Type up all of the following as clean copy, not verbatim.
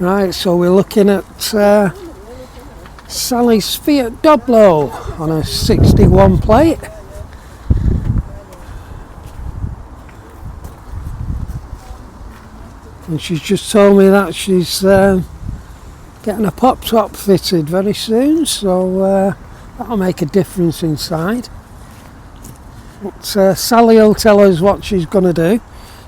Right, so we're looking at Sally's Fiat Doblo on a 61 plate. And she's just told me that she's getting a pop top fitted very soon, so that'll make a difference inside. But Sally will tell us what she's going to do.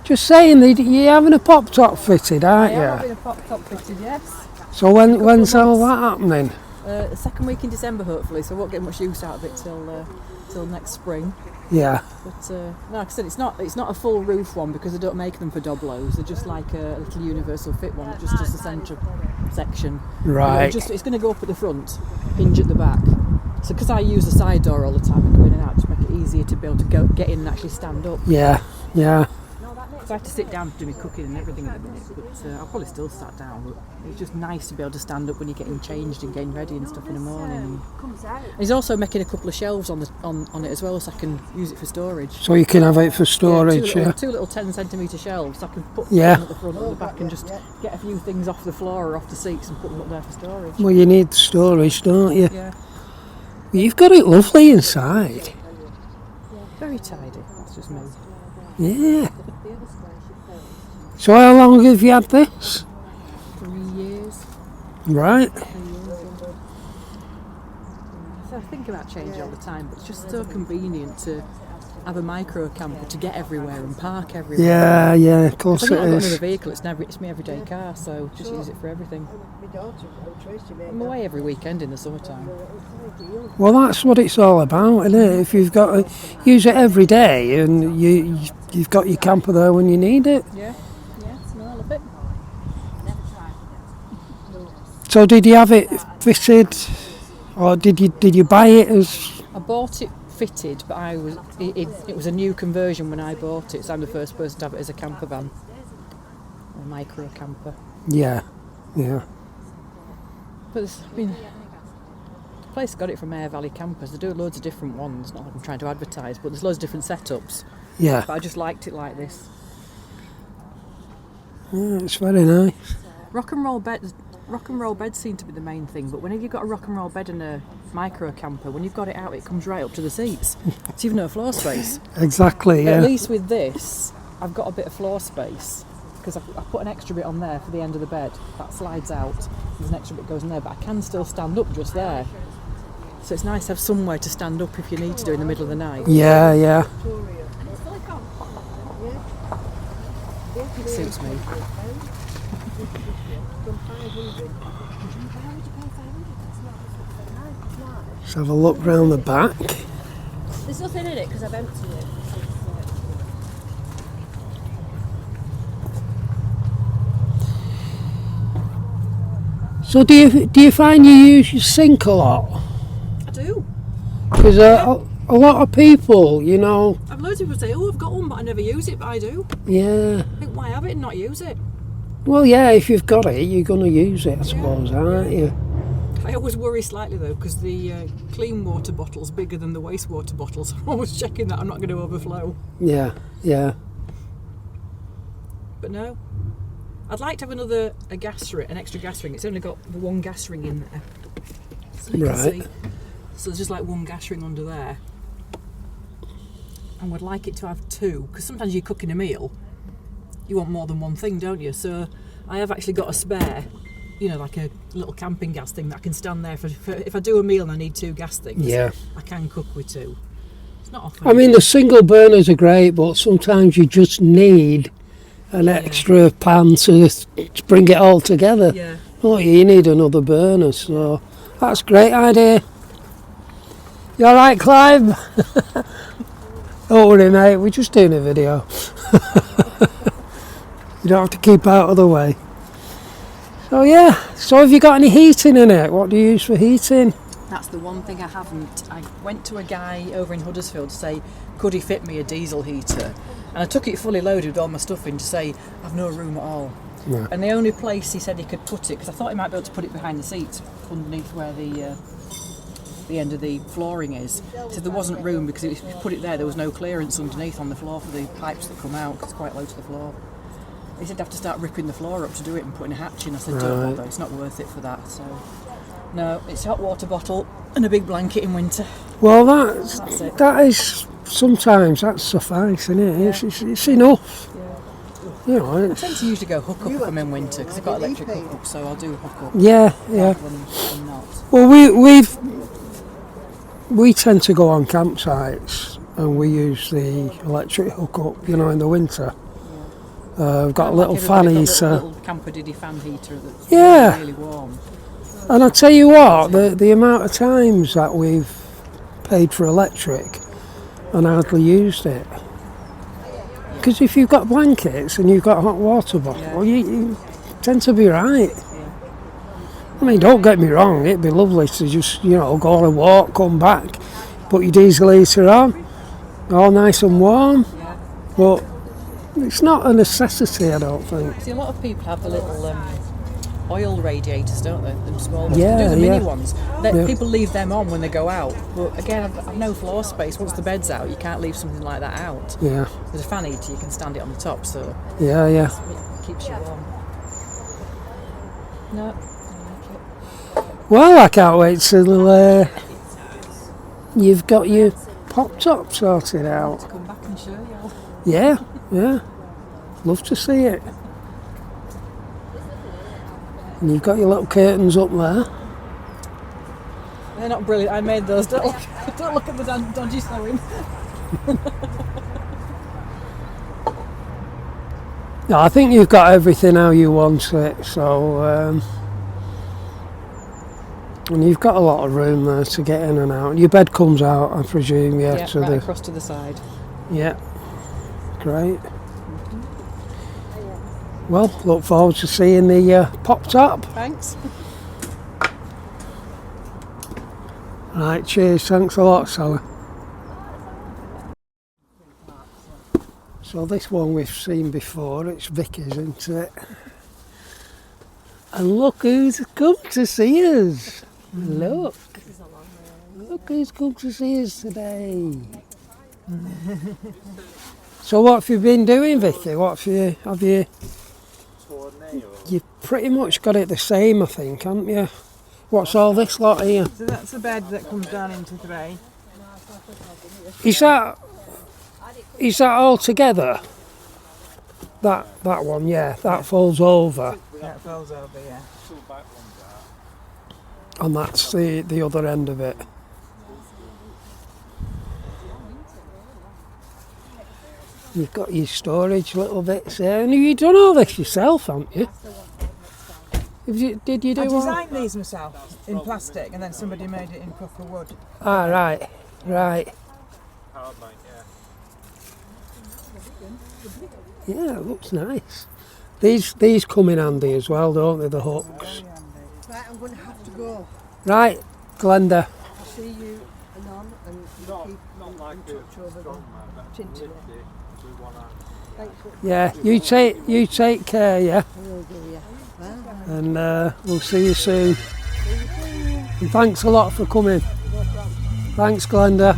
Just saying, you're having a pop top fitted, aren't you? I am having a pop top fitted, yes. So when's all that happening? The second week in December, hopefully. So I won't get much use out of it till next spring. Yeah. But no, like I said, it's not a full roof one because they don't make them for Doblos. They're just like a little universal fit one, just the centre section. Right. It's going to go up at the front, hinge at the back. So because I use the side door all the time and go in and out, to make it easier to be able to get in and actually stand up. Yeah, yeah. So I have to sit down to do my cooking and everything at the minute, but I'll probably still sat down. But it's just nice to be able to stand up when you're getting changed and getting ready and stuff in the morning. And he's also making a couple of shelves on it as well, so I can use it for storage. So you can have it for storage, yeah. Two little 10cm shelves, so I can put them at the front or the back and just get a few things off the floor or off the seats and put them up there for storage. Well, you need storage, don't you? Yeah. You've got it lovely inside. Yeah, very tidy. That's just me. Yeah. So how long have you had this? 3 years. Right. 3 years. So I think about change all the time, but it's just so convenient to have a micro camper to get everywhere and park everywhere. Yeah, yeah, of course it I've got is. another vehicle, it's my everyday car, so just use it for everything. I'm away every weekend in the summertime. Well, that's what it's all about, isn't it? If you've got to use it every day and you've got your camper there when you need it. Yeah, no, I love it. So did you have it fitted, or did you buy it as? I bought it fitted, but it was a new conversion when I bought it, so I'm the first person to have it as a camper van, a micro camper. Yeah, yeah. But the place got it from Air Valley Campers. They do loads of different ones. Not like I'm trying to advertise, but there's loads of different setups. Yeah. But I just liked it like this. Yeah, it's very nice. Rock and roll beds seem to be the main thing, but when you've got a rock and roll bed and a micro camper, when you've got it out, it comes right up to the seats. So you've no floor space. Exactly, yeah. At least with this, I've got a bit of floor space because I put an extra bit on there for the end of the bed. That slides out. There's an extra bit goes in there, but I can still stand up just there. So it's nice to have somewhere to stand up if you need to do in the middle of the night. Yeah, yeah. It suits me. Let's have a look round the back. There's nothing in it because I've emptied it. So do you find you use your sink a lot? I do. Because a lot of people, you know. I've loads of people say, "Oh, I've got one, but I never use it." But I do. Yeah. I think, why have it and not use it? Well, yeah, if you've got it, you're going to use it, I suppose, aren't you? I always worry slightly though, because the clean water bottle's bigger than the wastewater bottle, so I'm always checking that I'm not going to overflow. Yeah, yeah. But no, I'd like to have an extra gas ring. It's only got the one gas ring in there, so you can see. So there's just like one gas ring under there, and would like it to have two, because sometimes you're cooking a meal, you want more than one thing, don't you? So I have actually got a spare, you know, like a little camping gas thing that I can stand there for if I do a meal and I need two gas things. Yeah, I can cook with two. It's not often. I mean, the single burners are great, but sometimes you just need an extra pan to bring it all together. Yeah. Oh, you need another burner, so that's a great idea. You alright, Clive? Don't worry, mate, we're just doing a video. You don't have to keep out of the way. So yeah, so have you got any heating in it? What do you use for heating? That's the one thing I haven't. I went to a guy over in Huddersfield to say, could he fit me a diesel heater? And I took it fully loaded with all my stuff in to say, I've no room at all. Yeah. And the only place he said he could put it, because I thought he might be able to put it behind the seat, underneath where the end of the flooring is. He said there wasn't room because if you put it there was no clearance underneath on the floor for the pipes that come out, because it's quite low to the floor. He said, "I have to start ripping the floor up to do it and putting a hatch in." I said, "Don't bother, it's not worth it for that." So, no, it's a hot water bottle and a big blanket in winter. Well, That's it. that is sometimes that's suffice, isn't it? Yeah. It's enough. Yeah. You know, I tend to usually go hook up if I'm in winter because I've got electric hook up, so I'll do hook up. yeah. When not. Well, we tend to go on campsites and we use the electric hookup, you know, in the winter. We've got a little fan heater. Little camper diddy fan heater that's really warm. And I tell you what, the amount of times that we've paid for electric and hardly used it. Because if you've got blankets and you've got a hot water bottle, you tend to be right. I mean, don't get me wrong, it'd be lovely to just, you know, go on a walk, come back, put your diesel heater on, all nice and warm, but it's not a necessity, I don't think. See, a lot of people have the little oil radiators, don't they? Them small ones. Yeah, They do the yeah. mini ones. People leave them on when they go out, but again, I've no floor space. Once the bed's out, you can't leave something like that out. Yeah, There's a fan heater, you can stand it on the top, so yeah. it keeps you warm. No, I like it. Well, I can't wait till you've got your pop top sorted out. Come back and show you all. Yeah. Love to see it. And you've got your little curtains up there. They're not brilliant. I made those. Don't look at the dodgy sewing. No, I think you've got everything how you want it, so and you've got a lot of room there to get in and out. Your bed comes out, I presume, Yeah, right across to the side. Yeah, great. Well, look forward to seeing the pop top. Thanks. Right, cheers, thanks a lot, Sally. So this one we've seen before, it's Vicky's, isn't it? And look who's come to see us. Look who's come to see us today. So what have you been doing, Vicky? What have you you've pretty much got it the same, I think, haven't you? What's all this lot here? So that's the bed that comes down into three. Is that all together? That one, yeah, that folds over. That falls over, yeah. And that's the other end of it. You've got your storage little bits there. And you've done all this yourself, haven't you? Did you do I all? designed these myself in plastic and then somebody made it in proper wood. Ah, right. Yeah, it looks nice. These come in handy as well, don't they, the hooks? Right, I'm going to have to go. Right, Glenda. I'll see you anon and keep in touch over the internet. Thanks for Yeah, you take care, yeah. I will do, yeah. Bye. And we'll see you soon. And thanks a lot for coming. Thanks, Glenda.